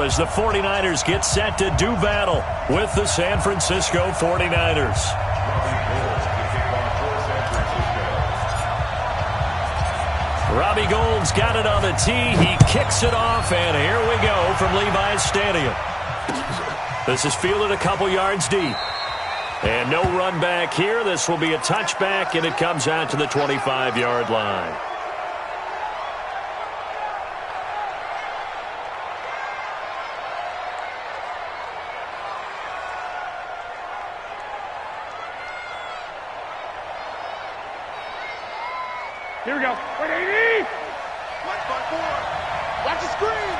as the 49ers get set to do battle with the San Francisco 49ers. Robbie Gould's got it on the tee. He kicks it off, and here we go from Levi's Stadium. This is fielded a couple yards deep. And no run back here. This will be a touchback, and it comes out to the 25-yard line. Here we go. Wait, 80! Watch my board. Watch the screen.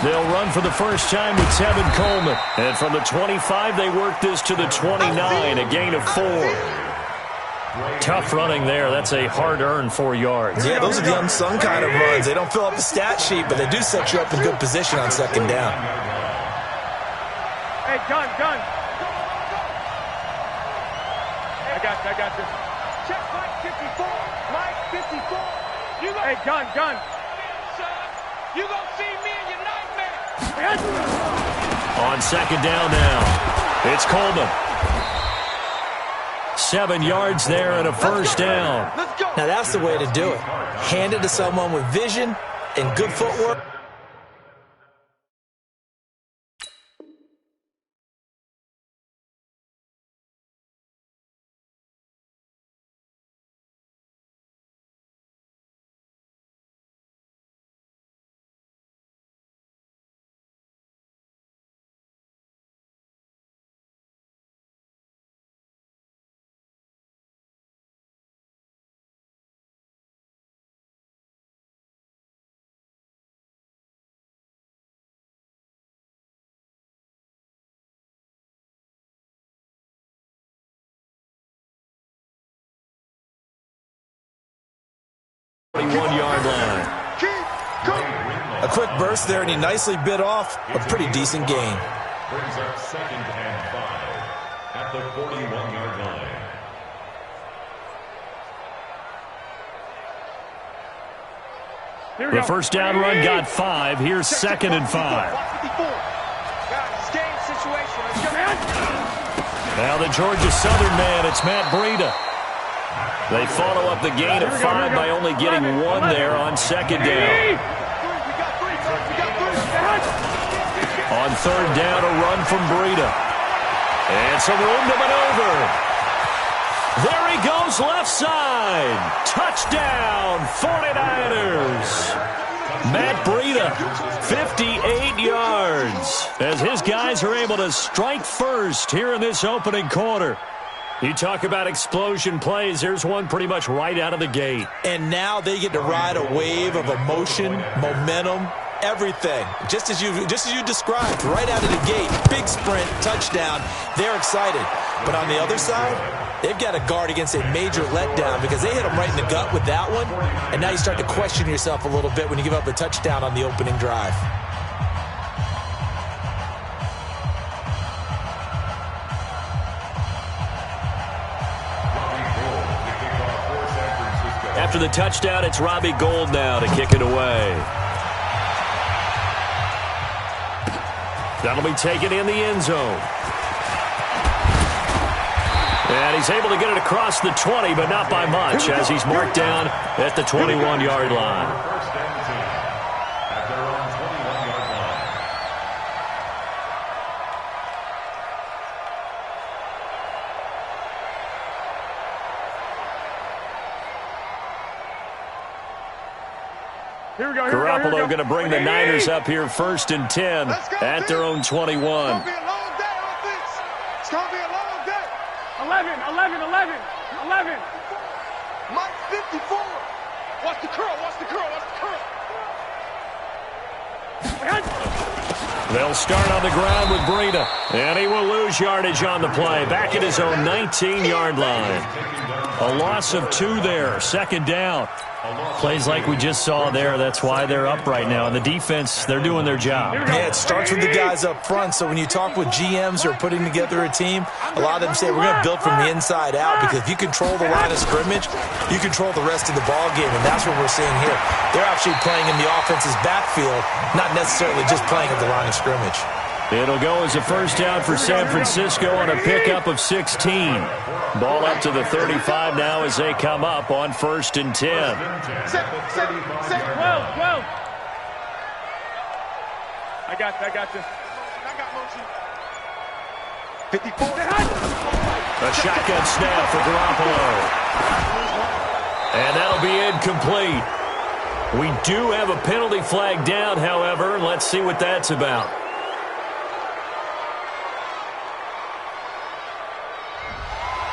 They'll run for the first time with Tevin Coleman. And from the 25, they work this to the 29, a gain of 4. Tough running there. That's a hard-earned 4 yards. Yeah, those are the unsung kind of runs. They don't fill up the stat sheet, but they do set you up in good position on second down. Hey, gun. I got this. Check Mike 54. Mike 54. Hey, gun. You gonna see me in your nightmare. On second down now, it's Coleman. 7 yards there and a first down. Let's go. Now that's the way to do it. Hand it to someone with vision and good footwork. Yard line. A quick burst there, and he nicely bit off a pretty decent gain. Brings up 2nd and 5 at the 41-yard line. The first down run got 5. Here's 2nd and 5. Now the Georgia Southern man, it's Matt Breida. They follow up the gain of 5 by only getting 1 there on second down. On third down, a run from Breida. And some room to maneuver. There he goes, left side. Touchdown, 49ers. Matt Breida, 58 yards. As his guys are able to strike first here in this opening quarter. You talk about explosion plays. Here's one pretty much right out of the gate. And now they get to ride a wave of emotion, momentum, everything. Just as you described, right out of the gate. Big sprint, touchdown. They're excited. But on the other side, they've got to guard against a major letdown because they hit them right in the gut with that one. And now you start to question yourself a little bit when you give up a touchdown on the opening drive. After the touchdown, it's Robbie Gould now to kick it away. That'll be taken in the end zone. And he's able to get it across the 20, but not by much, as he's marked down at the 21-yard line. Garoppolo going to bring the Niners up here 1st and 10 at their own 21. It's going to be a long day on this. It's going to be a long day. 11. Mike 54. Watch the curl. They'll start on the ground with Breida, and he will lose yardage on the play. Back at his own 19-yard line. A loss of 2 there. Second down. Plays like we just saw there. That's why they're up right now. And the defense, they're doing their job. Yeah, it starts with the guys up front. So when you talk with GMs who are putting together a team, a lot of them say we're going to build from the inside out, because if you control the line of scrimmage, you control the rest of the ball game, and that's what we're seeing here. They're actually playing in the offense's backfield, not necessarily just playing at the line of scrimmage. It'll go as a first down for San Francisco on a pickup of 16. Ball up to the 35 now as they come up on 1st and 10. Set. 12. I got this. I got motion. 54. A shotgun snap for Garoppolo. And that'll be incomplete. We do have a penalty flag down, however. Let's see what that's about.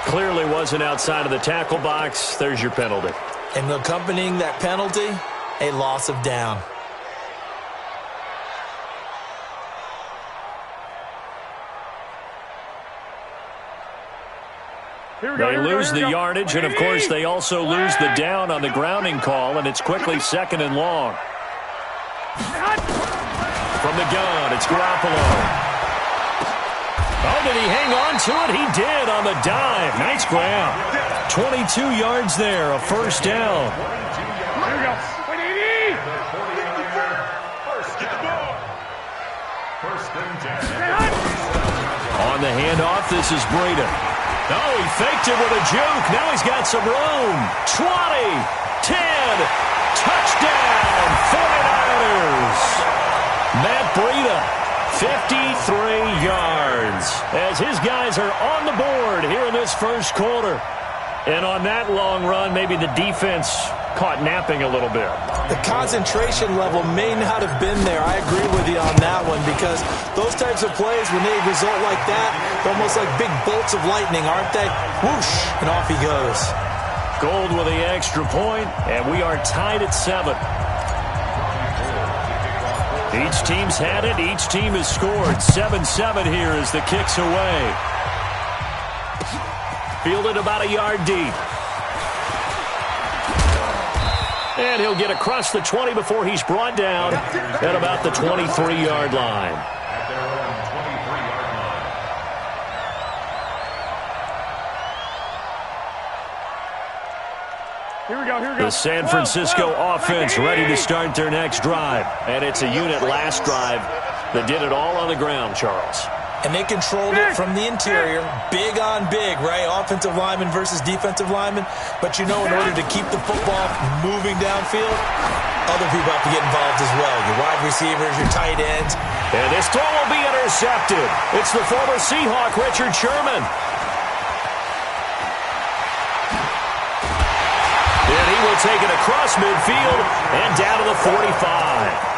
Clearly wasn't outside of the tackle box. There's your penalty. And accompanying that penalty, a loss of down. They lose the yardage, and of course they also lose the down on the grounding call, and it's quickly 2nd and long. From the gun, it's Garoppolo. Oh, did he hang on to it? He did on the dive. Nice grab. 22 yards there, a first down. Here we go. 180. On the handoff, this is Breida. Oh, he faked it with a juke. Now he's got some room. 20, 10, touchdown, 49ers. Matt Breida, 53 yards, as his guys are on the board here in this first quarter. And on that long run, maybe the defense caught napping a little bit. The concentration level may not have been there. I agree with you on that one, because those types of plays, when they result like that, they're almost like big bolts of lightning, aren't they? Whoosh, and off he goes. Gold with the extra point, and we are tied at 7. Each team's had it. Each team has scored. 7-7 here as the kick's away. Fielded about a yard deep. And he'll get across the 20 before he's brought down at about the 23-yard line. Here we go. The San Francisco offense ready to start their next drive. And it's a unit last drive that did it all on the ground, Charles. And they controlled it from the interior, big on big, right? Offensive lineman versus defensive lineman. But you know, in order to keep the football moving downfield, other people have to get involved as well. Your wide receivers, your tight ends. And this throw will be intercepted. It's the former Seahawk, Richard Sherman. And he will take it across midfield and down to the 45.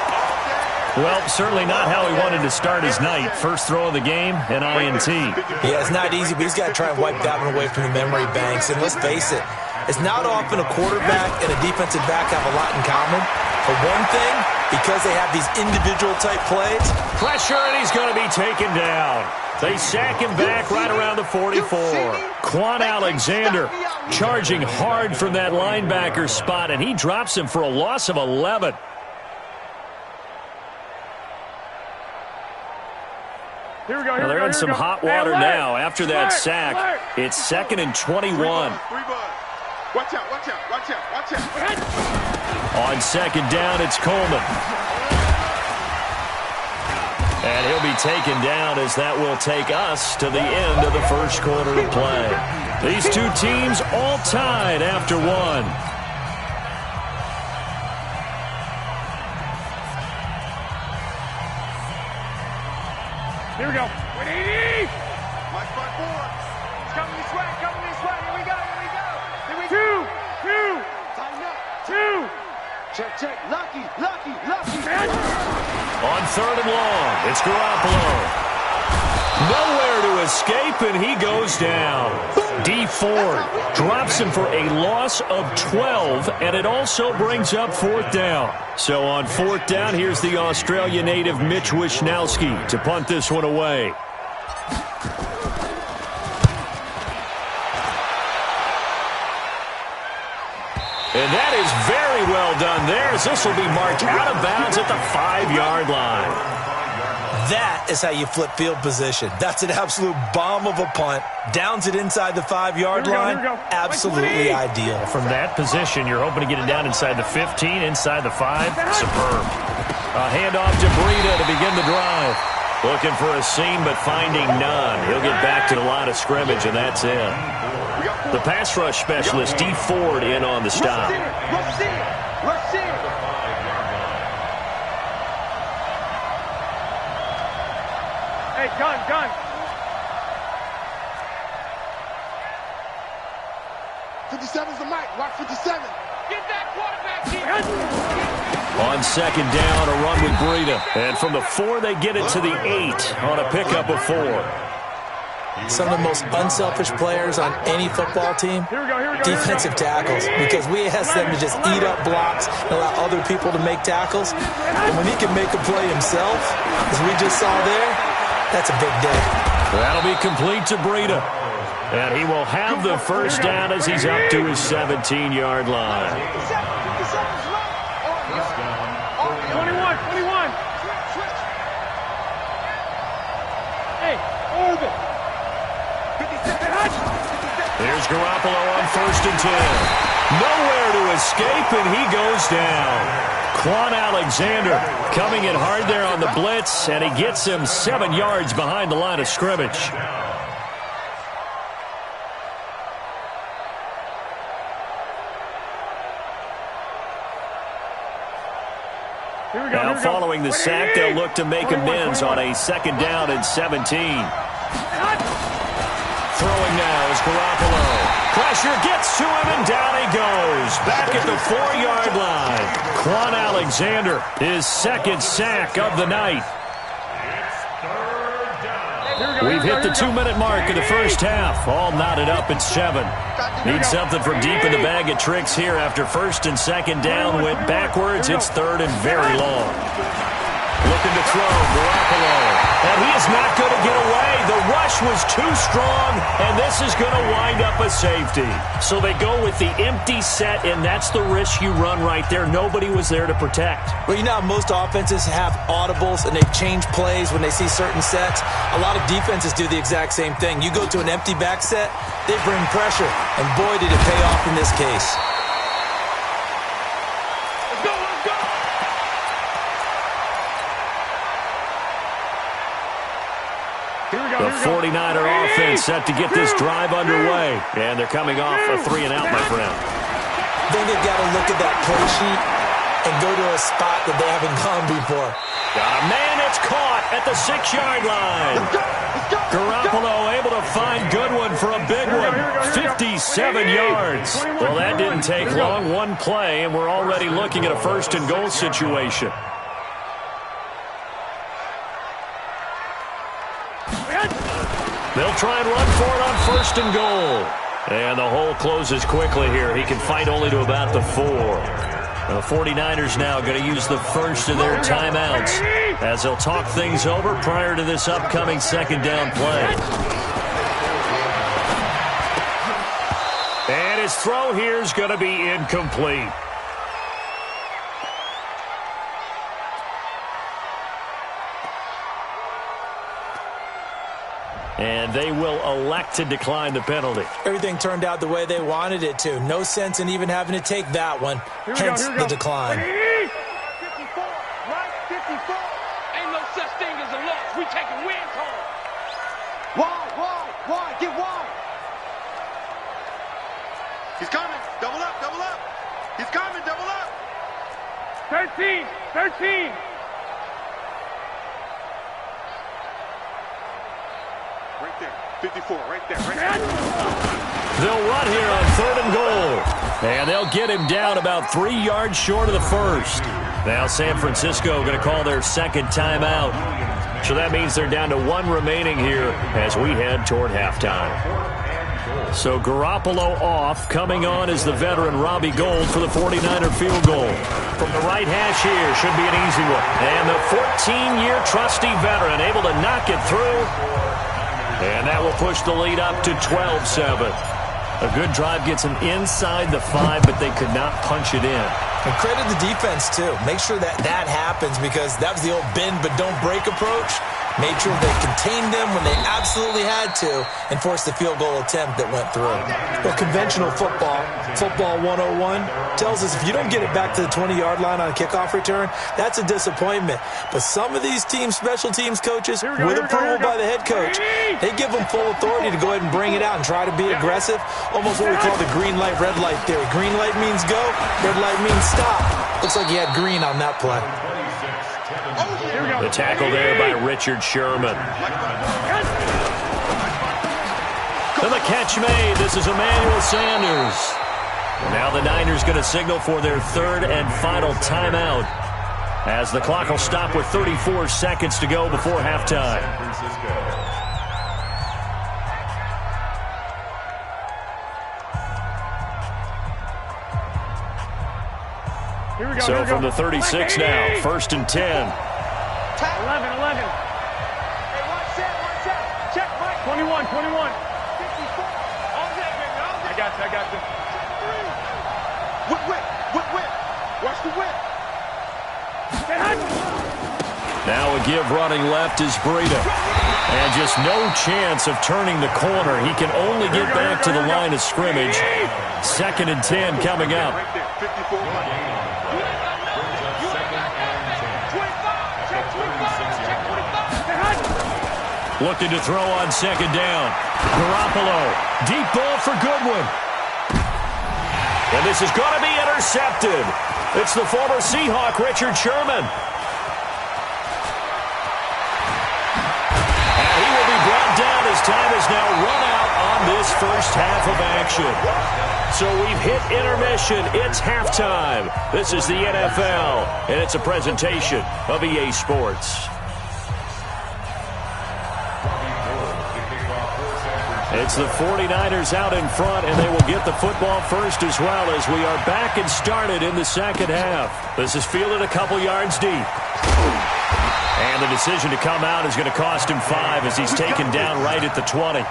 Well, certainly not how he wanted to start his night. First throw of the game, an INT. Yeah, it's not easy, but he's got to try and wipe that one away from the memory banks. And let's face it, it's not often a quarterback and a defensive back have a lot in common. For one thing, because they have these individual type plays. Pressure, and he's going to be taken down. They sack him back right around the 44. Quan Alexander charging hard from that linebacker spot, and he drops him for a loss of 11. Here we go. Now they're in some hot water now after that sack. It's 2nd and 21. Watch out. On second down, it's Coleman. And he'll be taken down as that will take us to the end of the first quarter of play. These two teams all tied after one. Here we go. 180. My front four. It's coming this way. Here we go. Two. Tighten up. Two. Check. Lucky. On 3rd and long, it's Garoppolo. Nowhere to escape, and he goes down. D Ford drops him for a loss of 12, and it also brings up 4th down. So on 4th down, here's the Australia native Mitch Wishnowsky to punt this one away. And that is very well done there, as this will be marked out of bounds at the 5-yard line. That is how you flip field position. That's an absolute bomb of a punt. Downs it inside the 5-yard line. Absolutely ideal. From that position, you're hoping to get it down inside the 15, inside the 5. Superb. A handoff to Breida to begin the drive. Looking for a seam, but finding none. He'll get back to the line of scrimmage, and that's it. The pass rush specialist, D. Ford, in on the stop. Hey, gun. 57's the mic. Watch 57. Get that quarterback here. On second down, a run with Breida. And from the 4, they get it to the 8 on a pickup of 4. Some of the most unselfish players on any football team, defensive tackles, because we ask them to just eat up blocks and allow other people to make tackles. And when he can make a play himself, as we just saw there, that's a big day. That'll be complete to Breida. And he will have the first down as he's up to his 17-yard line. 21. Hey, Orbit. Here's Garoppolo on 1st and 10. Nowhere to escape, and he goes down. Quan Alexander coming in hard there on the blitz, and he gets him 7 yards behind the line of scrimmage. Now following the sack, they'll look to make amends on a 2nd down and 17. Throwing now is Garoppolo. Pressure gets to him, and down he goes. Back at the 4-yard line. Quan Alexander, his 2nd sack of the night. We've hit the 2-minute mark of the first half. All knotted up at 7. Need something from deep in the bag of tricks here after 1st and 2nd down. Went backwards. It's 3rd and very long. Looking to throw, Garoppolo. And he is not going to get away. The rush was too strong, and this is going to wind up a safety. So they go with the empty set, and that's the risk you run right there. Nobody was there to protect. Well, you know how most offenses have audibles, and they change plays when they see certain sets? A lot of defenses do the exact same thing. You go to an empty back set, they bring pressure, and boy, did it pay off in this case. The 49er offense set to get this drive underway. And thee coming off a 3-and-out, my friend. I think they've got to look at that play sheet and go to a spot that they haven't gone before. Got a man that's caught at the 6-yard line. Garoppolo able to find Goodwin for a big one. 57 yards. Well, that didn't take long. One play, and we're already looking at a 1st and goal situation. They'll try and run for it on 1st and goal. And the hole closes quickly here. He can fight only to about the 4. The 49ers now going to use the first of their timeouts as they'll talk things over prior to this upcoming 2nd down play. And his throw here is going to be incomplete. And they will elect to decline the penalty. Everything turned out the way they wanted it to. No sense in even having to take that one. Hence the decline. 54, right 54. Ain't no such thing as a loss. We taking wins home. Wide. Get wide. He's coming. Double up. He's coming. Double up. 13. Right there. 54. Right there. They'll run here on 3rd and goal. And they'll get him down about 3 yards short of the 1st. Now San Francisco going to call their 2nd timeout. So that means they're down to 1 remaining here as we head toward halftime. So Garoppolo off. Coming on is the veteran Robbie Gould for the 49er field goal. From the right hash here should be an easy one. And the 14-year trusty veteran able to knock it through. And that will push the lead up to 12-7. A good drive gets them inside the 5, but they could not punch it in. And credit the defense, too. Make sure that happens, because that was the old bend but don't break approach. Made sure they contained them when they absolutely had to and forced the field goal attempt that went through. Well, conventional football 101, tells us if you don't get it back to the 20-yard line on a kickoff return, that's a disappointment. But some of these teams, special teams coaches, with approval by the head coach, they give them full authority to go ahead and bring it out and try to be aggressive. Almost what we call the green light, red light theory. Green light means go, red light means stop. Looks like he had green on that play. The tackle there by Richard Sherman. And the catch made. This is Emmanuel Sanders. Now the Niners going to signal for their third and final timeout, as the clock will stop with 34 seconds to go before halftime. So from the 36 now, 1st and 10. 11. Hey, one set. Check, Mike. 21. 54. All day, baby. All day. I got you. Whip. Watch the whip. Now a give running left is Breida. And just no chance of turning the corner. He can only get back to the line of scrimmage. 2nd and 10 coming up. Right there, 54. Looking to throw on 2nd down. Garoppolo. Deep ball for Goodwin. And this is going to be intercepted. It's the former Seahawk, Richard Sherman. And he will be brought down as time is now run out on this first half of action. So we've hit intermission. It's halftime. This is the NFL, and it's a presentation of EA Sports. It's the 49ers out in front, and they will get the football first as well, as we are back and started in the second half. This is fielded a couple yards deep. And the decision to come out is going to cost him 5 as he's taken down right at the 20.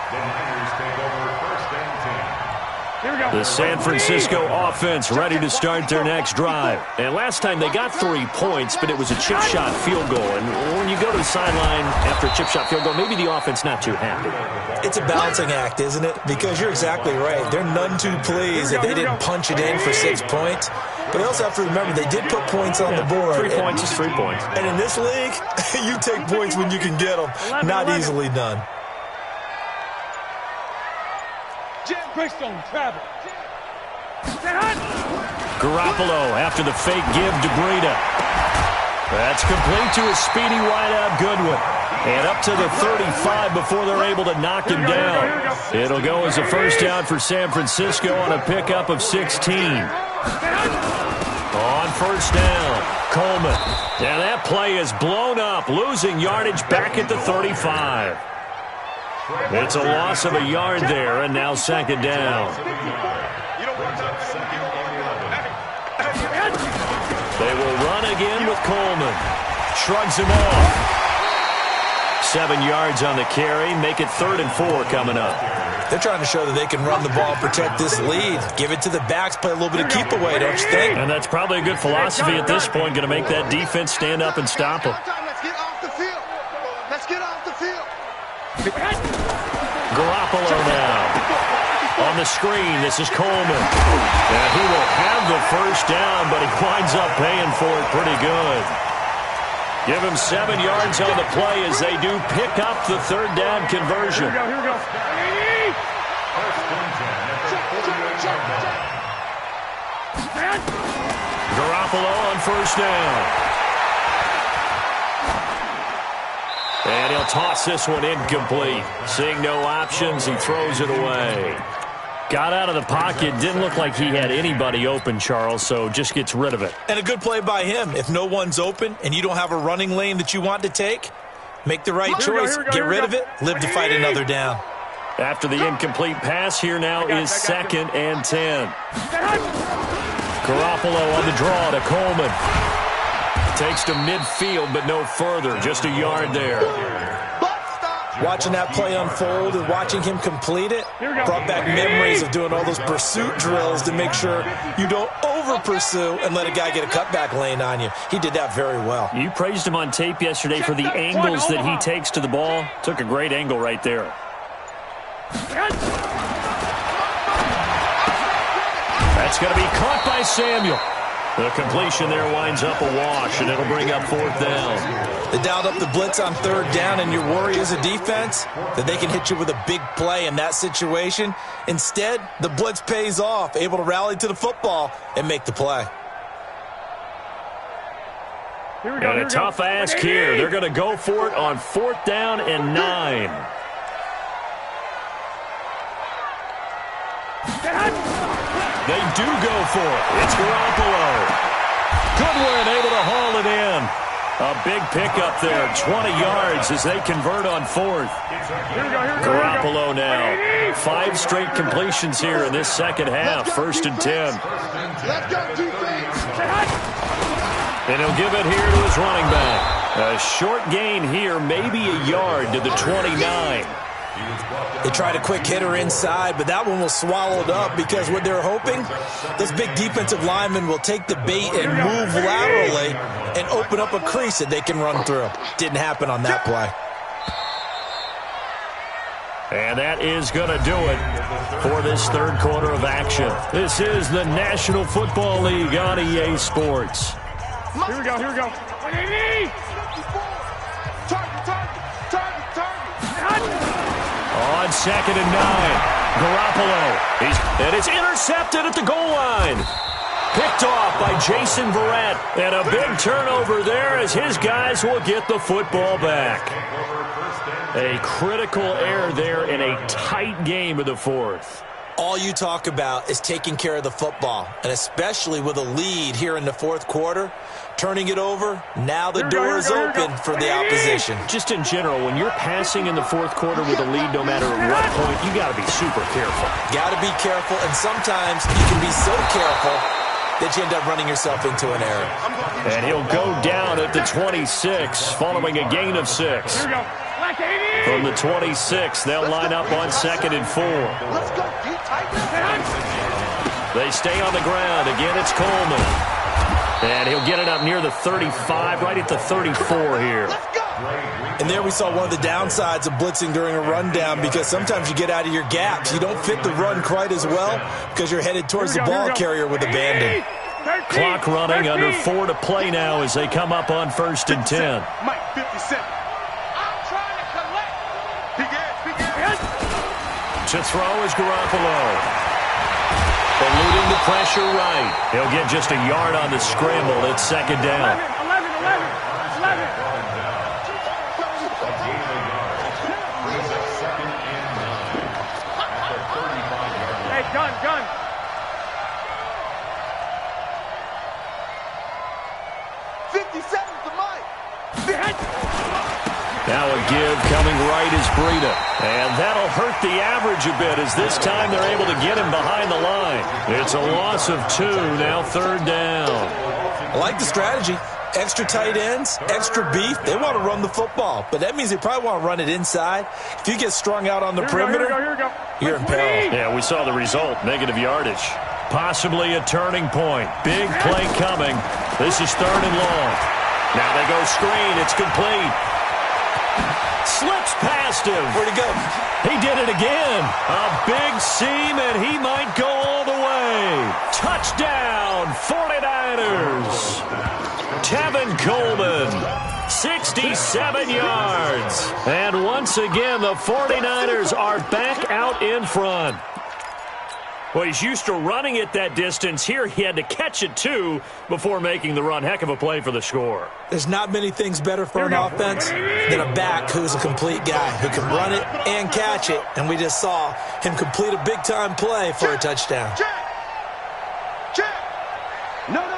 The San Francisco offense ready to start their next drive. And last time they got 3 points, but it was a chip shot field goal. And when you go to the sideline after a chip shot field goal, maybe the offense not too happy. It's a balancing act, isn't it? Because you're exactly right. They're none too pleased that they didn't punch it in for 6 points. But they also have to remember they did put points on the board. 3 points is 3 points. And in this league, you take points when you can get them. Not easily done. Greystone, travel. Garoppolo after the fake give to Breida. That's complete to a speedy wideout Goodwin. And up to the 35 before they're able to knock him down. It'll go as a first down for San Francisco on a pickup of 16. On first down, Coleman. And that play is blown up, losing yardage back at the 35. It's a loss of a yard there, and now 2nd down. They will run again with Coleman. Shrugs him off. 7 yards on the carry. Make it 3rd and 4 coming up. They're trying to show that they can run the ball, protect this lead. Give it to the backs, play a little bit of keep away, don't you think? And that's probably a good philosophy at this point. Going to make that defense stand up and stop them. Let's get off the field. Garoppolo now. On the screen, this is Coleman. And he will have the first down, but he winds up paying for it pretty good. Give him 7 yards on the play as they do pick up the 3rd down conversion. Here we go. Garoppolo on first down. And he'll toss this one incomplete. Seeing no options, he throws it away. Got out of the pocket. Didn't look like he had anybody open, Charles, so just gets rid of it. And a good play by him. If no one's open and you don't have a running lane that you want to take, make the right choice. Get rid of it. Live to fight another down. After the incomplete pass, here now is 2nd and 10. Garoppolo on the draw to Coleman. Takes to midfield, but no further. Just a yard there. Watching that play unfold and watching him complete it brought back memories of doing all those pursuit drills to make sure you don't over-pursue and let a guy get a cutback lane on you. He did that very well. You praised him on tape yesterday for the angles that he takes to the ball. Took a great angle right there. That's going to be caught by Samuel. The completion there winds up a wash, and it'll bring up 4th down. They dialed up the blitz on 3rd down, and your worry as a defense that they can hit you with a big play in that situation. Instead, the blitz pays off, able to rally to the football and make the play. And a tough ask here. They're going to go for it on 4th down and 9. They do go for it. It's Garoppolo. Goodwin able to haul it in. A big pickup there, 20 yards as they convert on 4th. Garoppolo now. 5 straight completions here in this second half. 1st and 10. And he'll give it here to his running back. A short gain here, maybe a yard to the 29. They tried a quick hitter inside, but that one was swallowed up because what they're hoping, those big defensive linemen will take the bait and move laterally and open up a crease that they can run through. Didn't happen on that play. And that is going to do it for this 3rd quarter of action. This is the National Football League on EA Sports. Here we go, here we go. On 2nd and 9, Garoppolo. And it's intercepted at the goal line. Picked off by Jason Verrett. And a big turnover there as his guys will get the football back. A critical error there in a tight game of the 4th. All you talk about is taking care of the football, and especially with a lead here in the 4th quarter, turning it over, now the door is open for the opposition. Just in general, when you're passing in the 4th quarter with a lead, no matter at what point, you got to be super careful. Got to be careful, and sometimes you can be so careful that you end up running yourself into an error. And he'll go down at the 26, following a gain of 6. From the 26, they'll line up on 2nd and 4. They stay on the ground. Again, it's Coleman. And he'll get it up near the 35, right at the 34 here. And there we saw one of the downsides of blitzing during a rundown, because sometimes you get out of your gaps. You don't fit the run quite as well because you're headed towards the ball carrier with abandon. Clock running, under 4 to play now as they come up on 1st and 10. Mike, 57. To throw is Garoppolo. Eluding the pressure right. He'll get just a yard on the scramble. It's 2nd down. 11. Hey, gun. Now a give coming right is Breida. And that'll hurt the average a bit as this time they're able to get him behind the line. It's a loss of 2, now 3rd down. I like the strategy. Extra tight ends, extra beef. They want to run the football, but that means they probably want to run it inside. If you get strung out on the perimeter, you're in peril. Yeah, we saw the result, negative yardage. Possibly a turning point. Big play coming. This is 3rd and long. Now they go screen. It's complete. Slips past him. Where'd he go? He did it again. A big seam, and he might go all the way. Touchdown, 49ers. Tevin Coleman, 67 yards. And once again, the 49ers are back out in front. Well, he's used to running it that distance. Here he had to catch it, too, before making the run. Heck of a play for the score. There's not many things better for an offense than a back who's a complete guy who can run it and catch it. And we just saw him complete a big-time play for a touchdown. Check. No. Off.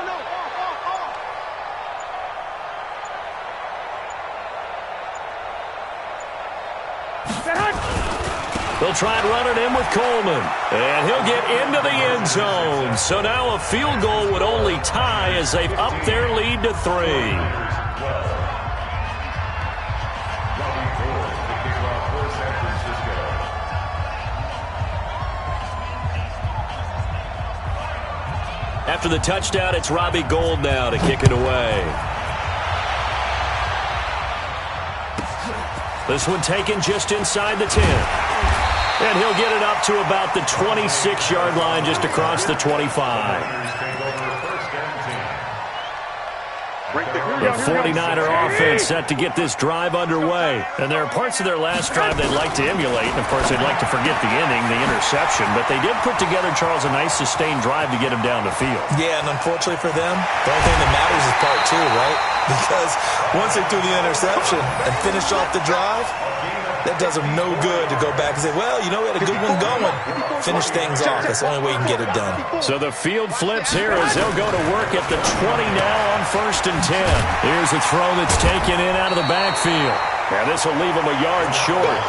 They'll try and run it in with Coleman. And he'll get into the end zone. So now a field goal would only tie as they've upped their lead to 3. After the touchdown, it's Robbie Gould now to kick it away. This one taken just inside the 10. And he'll get it up to about the 26-yard line, just across the 25. The 49er offense set to get this drive underway. And there are parts of their last drive they'd like to emulate. And, of course, they'd like to forget the inning, the interception. But they did put together, Charles, a nice sustained drive to get him down the field. Yeah, and unfortunately for them, the only thing that matters is part two, right? Because once they threw the interception and finished off the drive, that does them no good to go back and say, well, you know, we had a good one going. Finish things off. That's the only way you can get it done. So the field flips here as they'll go to work at the 20 now on 1st and 10. Here's a throw that's taken in out of the backfield. Now this will leave them a yard short.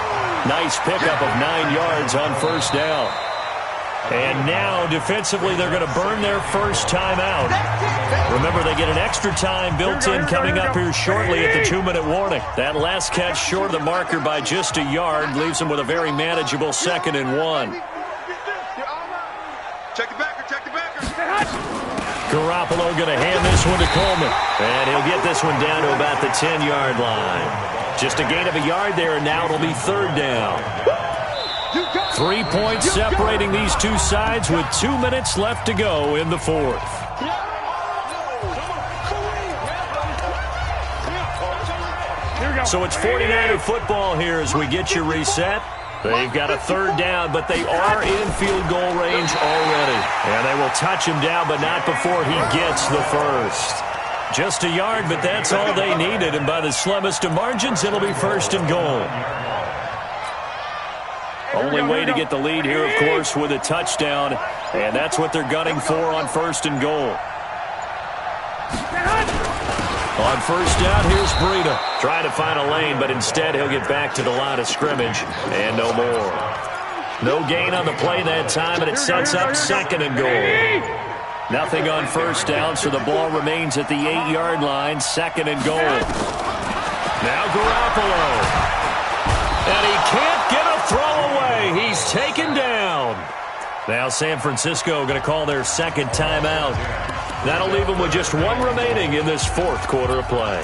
Nice pickup of 9 yards on 1st down. And now, defensively, they're going to burn their first timeout. Remember, they get an extra time built in coming up here shortly at the 2-minute warning. That last catch short of the marker by just a yard leaves them with a very manageable 2nd and 1. Check the backer, check the backer. Garoppolo going to hand this one to Coleman. And he'll get this one down to about the 10-yard line. Just a gain of a yard there, and now it'll be 3rd down. 3 points separating these two sides with 2 minutes left to go in the 4th. So it's 49er football here as we get you reset. They've got a 3rd down, but they are in field goal range already. And they will touch him down, but not before he gets the first. Just a yard, but that's all they needed. And by the slimmest of margins, it'll be 1st and goal. Only way to get the lead here, of course, with a touchdown. And that's what they're gunning for on 1st and goal. On 1st down, here's Breida. Trying to find a lane, but instead he'll get back to the line of scrimmage. And no more. No gain on the play that time, and it sets up 2nd and goal. Nothing on 1st down, so the ball remains at the 8-yard line. 2nd and goal. Now Garoppolo. And he can't get a throw away. He's taken down. Now San Francisco going to call their 2nd timeout. That'll leave them with just 1 remaining in this 4th quarter of play.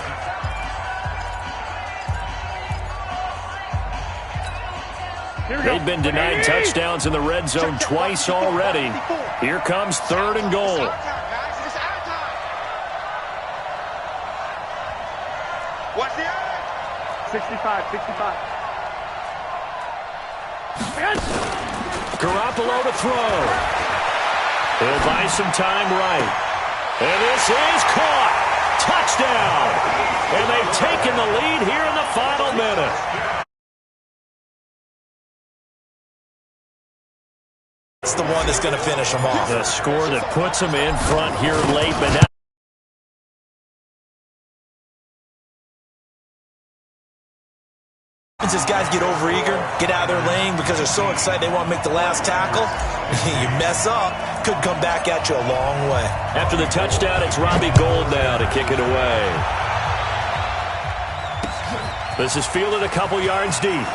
They've been denied touchdowns in the red zone twice already. Here comes 3rd and goal. Watch the eye. 65. Garoppolo to throw. He'll buy some time right. And this is caught. Touchdown. And they've taken the lead here in the final minute. It's the one that's going to finish them off. The score that puts them in front here late, but now these guys get overeager, get out of their lane because they're so excited they want to make the last tackle. You mess up, could come back at you a long way. After the touchdown, it's Robbie Gould now to kick it away. This is fielded a couple yards deep.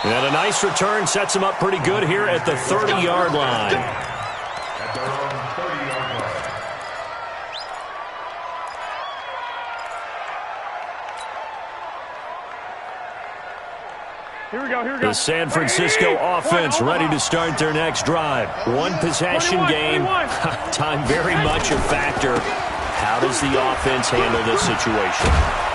And a nice return sets him up pretty good here at the 30-yard line. At their own 30-yard line. Here we go. The San Francisco offense ready to start their next drive. 1 possession game. Time very much a factor. How does the offense handle this situation?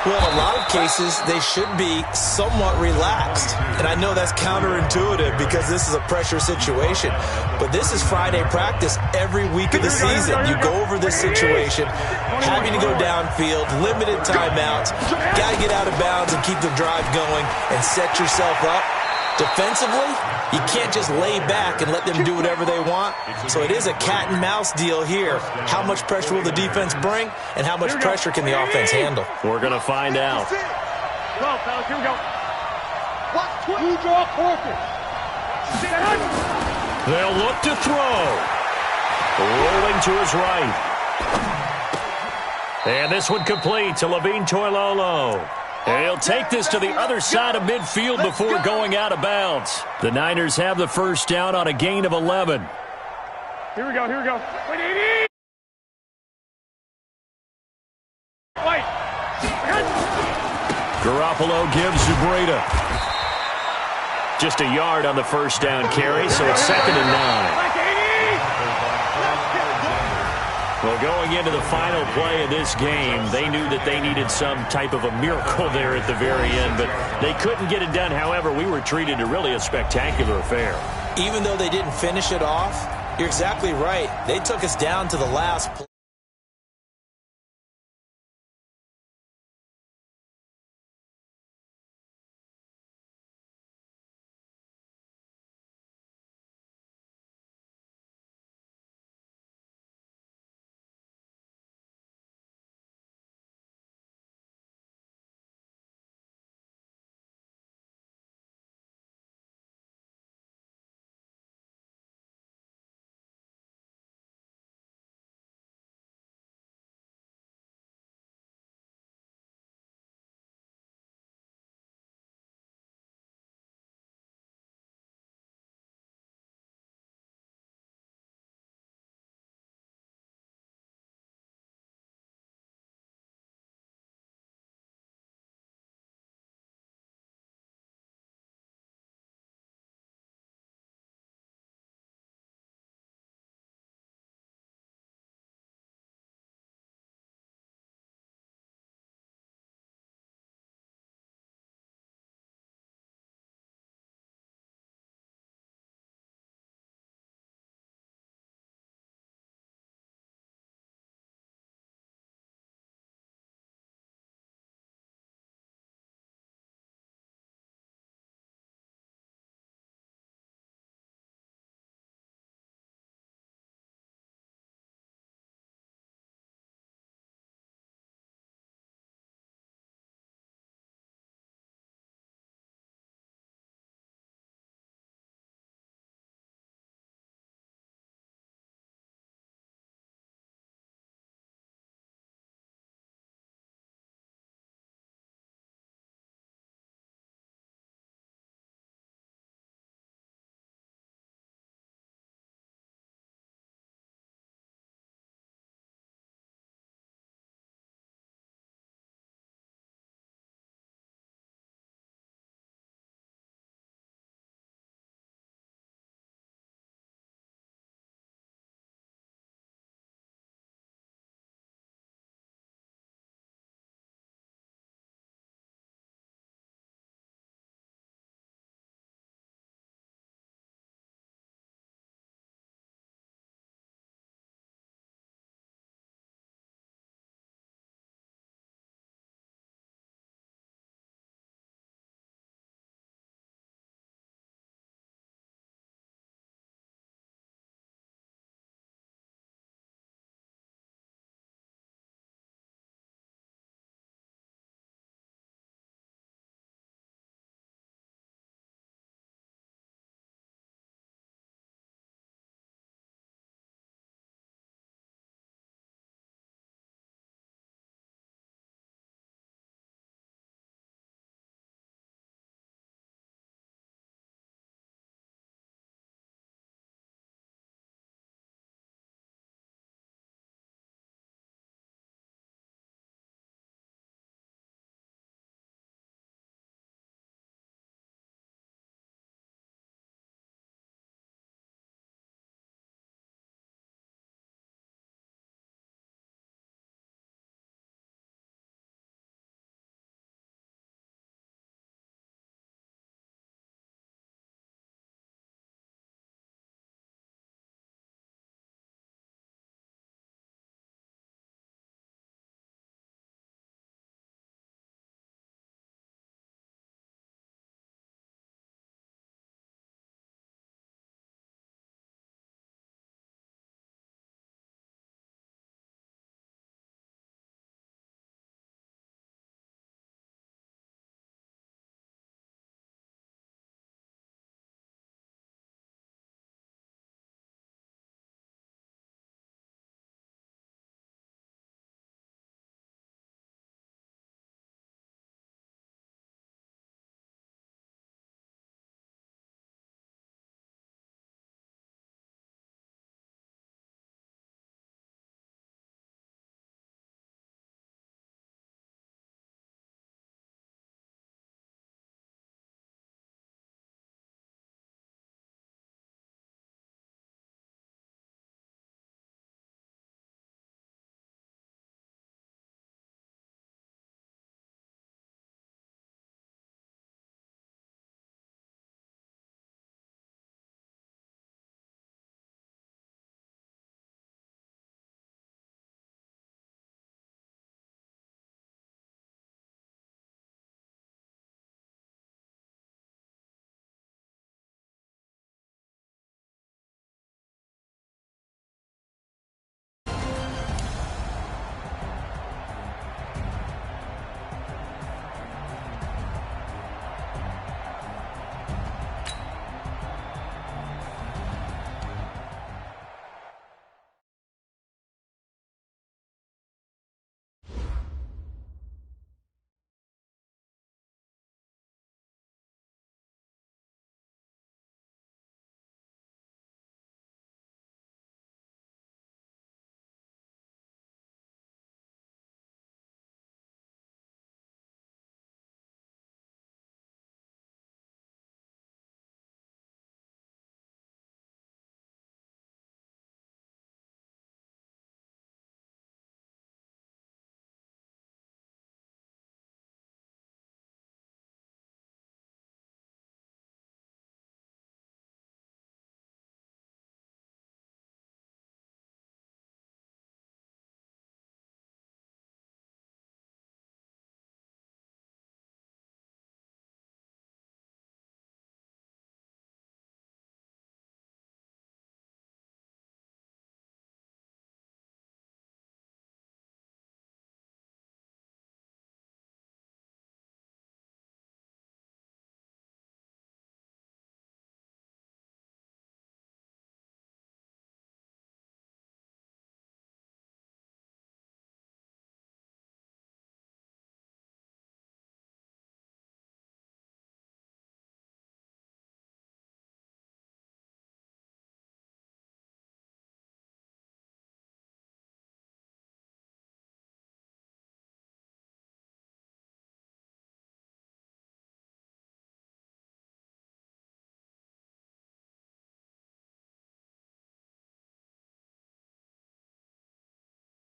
Well, in a lot of cases, they should be somewhat relaxed. And I know that's counterintuitive because this is a pressure situation. But this is Friday practice every week of the season. You go over this situation, having to go downfield, limited timeouts, got to get out of bounds and keep the drive going and set yourself up. Defensively, you can't just lay back and let them do whatever they want. So it is a cat and mouse deal here. How much pressure will the defense bring, and how much pressure can the offense handle? We're going to find out. Go, fellas, here we go. You draw quarters. They'll look to throw. Rolling to his right. And this one complete to Levine Toilolo. And he'll take this to the other side of midfield before going out of bounds. The Niners have the first down on a gain of 11. Here we go. Wait, 80! Wait! Garoppolo gives to Breida. Just a yard on the first down carry, so it's 2nd and 9. Well, going into the final play of this game, they knew that they needed some type of a miracle there at the very end, but they couldn't get it done. However, we were treated to really a spectacular affair. Even though they didn't finish it off, you're exactly right. They took us down to the last play.